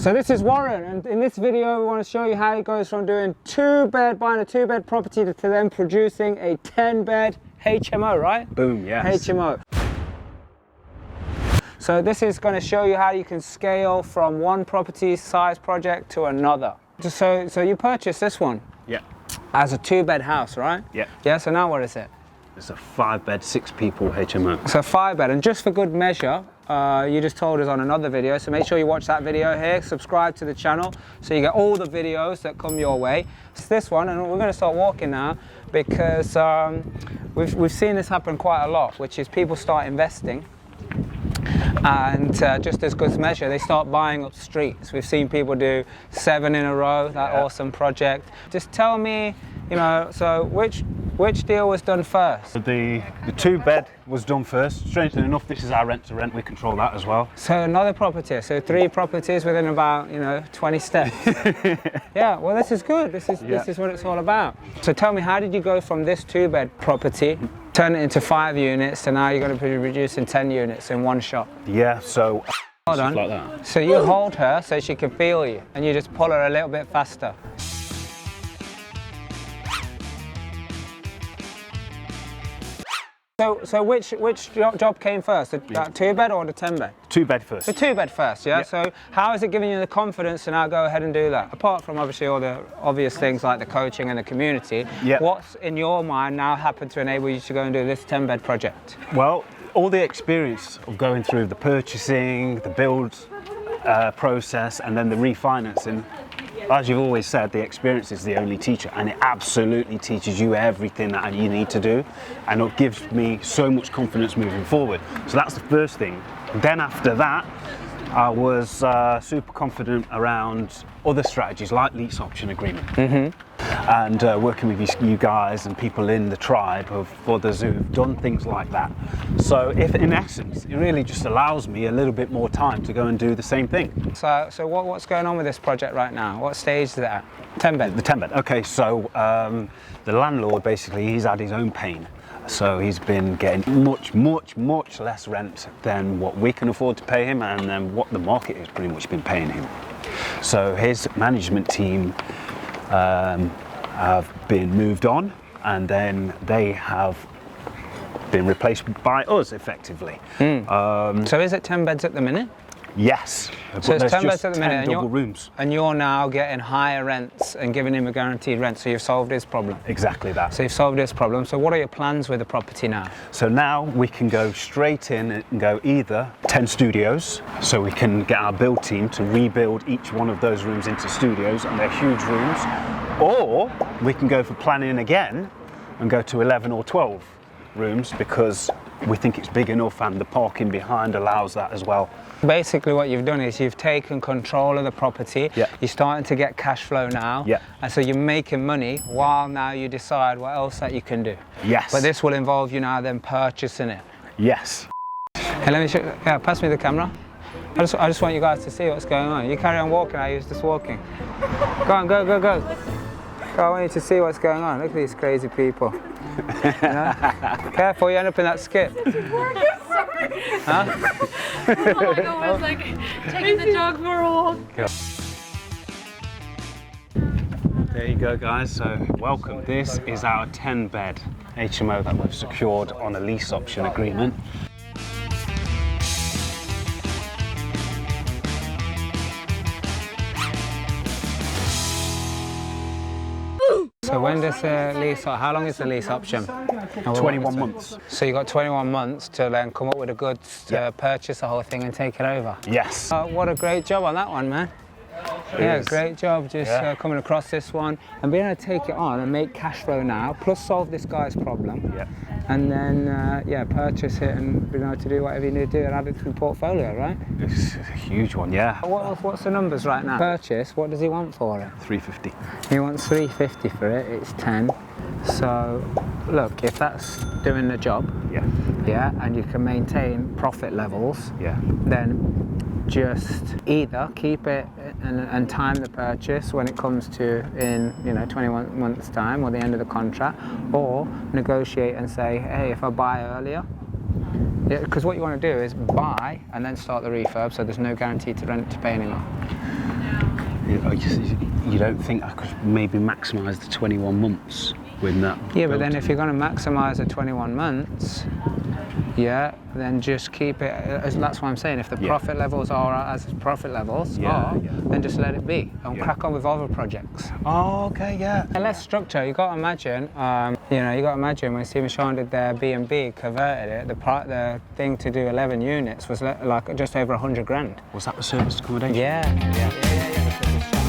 So this is Warren, and in this video we want to show you how he goes from doing buying a 2-bed property to then producing a 10-bed HMO, right? Boom, yes. HMO. So this is going to show you how you can scale from one property size project to another. So you purchased this one? Yeah. As a 2-bed house, right? Yeah. Yeah, so now what is it? It's a 5-bed, 6-people HMO. So 5-bed, and just for good measure, you just told us on another video, so make sure you watch that video here, subscribe to the channel so you get all the videos that come your way. It's this one, and we're going to start walking now because we've seen this happen quite a lot, which is people start investing and just as good measure they start buying up streets. We've seen people do 7 in a row, that awesome project. Just tell me, you know, so which deal was done first? The 2-bed was done first. Strangely enough, this is our rent to rent. We control that as well. So another property, so 3 properties within about, 20 steps. Yeah, well, this is good. This is what it's all about. So tell me, how did you go from this 2-bed property, turn it into 5 units, to now you're going to be reducing 10 units in one shot? Yeah, so hold on. like that. So you hold her so she can feel you, and you just pull her a little bit faster. So which job came first, the 2-bed or the 10-bed? 2-bed first. The 2-bed first, yeah? So how is it giving you the confidence to now go ahead and do that? Apart from obviously all the obvious things like the coaching and the community, what's in your mind now happened to enable you to go and do this 10-bed project? Well, all the experience of going through the purchasing, the build process, and then the refinancing. As you've always said, the experience is the only teacher, and it absolutely teaches you everything that you need to do, and it gives me so much confidence moving forward. So that's the first thing. Then after that, I was super confident around other strategies like lease option agreement, and working with you guys and people in the tribe of others who've done things like that. So if in essence, it really just allows me a little bit more time to go and do the same thing. So what's going on with this project right now? What stage is it at? 10-bed? The 10-bed. Okay, so the landlord basically, he's had his own pain. So he's been getting much less rent than what we can afford to pay him, and then what the market has pretty much been paying him. So his management team have been moved on, and then they have been replaced by us effectively. So is it 10 beds at the minute? Yes. So it's 10 beds at the minute, and you're now getting higher rents and giving him a guaranteed rent, so you've solved his problem. Exactly that. So you've solved his problem. So what are your plans with the property now? So now we can go straight in and go either 10 studios, so we can get our build team to rebuild each one of those rooms into studios, and they're huge rooms, or we can go for planning again and go to 11 or 12 rooms because we think it's big enough, and the parking behind allows that as well. Basically what you've done is you've taken control of the property, you're starting to get cash flow now, and so you're making money while now you decide what else that you can do. Yes. But this will involve you now then purchasing it. Yes. Hey, let me show, pass me the camera. I just want you guys to see what's going on. You carry on walking, I was just walking. Go on, go. I want you to see what's going on. Look at these crazy people. Careful, you end up in that skip. Huh? Oh my God, I was like taking the dog for a walk. There you go, guys. So welcome. This is our 10-bed HMO that we've secured on a lease option agreement. So when does the lease, how long is the lease option? 21 months. So you got 21 months to then come up with the goods to purchase the whole thing and take it over? Yes. What a great job on that one, man. Yeah, great job just coming across this one and being able to take it on and make cash flow now, plus solve this guy's problem. And then, purchase it and being able to do whatever you need to do and add it to the portfolio, right? It's a huge one, yeah. What's the numbers right now? Purchase, what does he want for it? 350. He wants 350 for it, it's 10. So, look, if that's doing the job, and you can maintain profit levels, then just either keep it and time the purchase when it comes to in 21 months time or the end of the contract, or negotiate and say, hey, if I buy earlier, because what you want to do is buy and then start the refurb, so there's no guarantee to rent to pay anymore. You don't think I could maybe maximise the 21 months with that? Yeah, but then if you're going to maximise the 21 months, yeah, then just keep it. That's what I'm saying. If the profit levels are as profit levels are, then just let it be and crack on with other projects. Oh, okay, yeah. And less structure. You got to imagine. You know, you got to imagine when Stephen Sean did their B&B, converted it. The thing to do 11 units was like just over 100 grand. Was that the service accommodation? Yeah.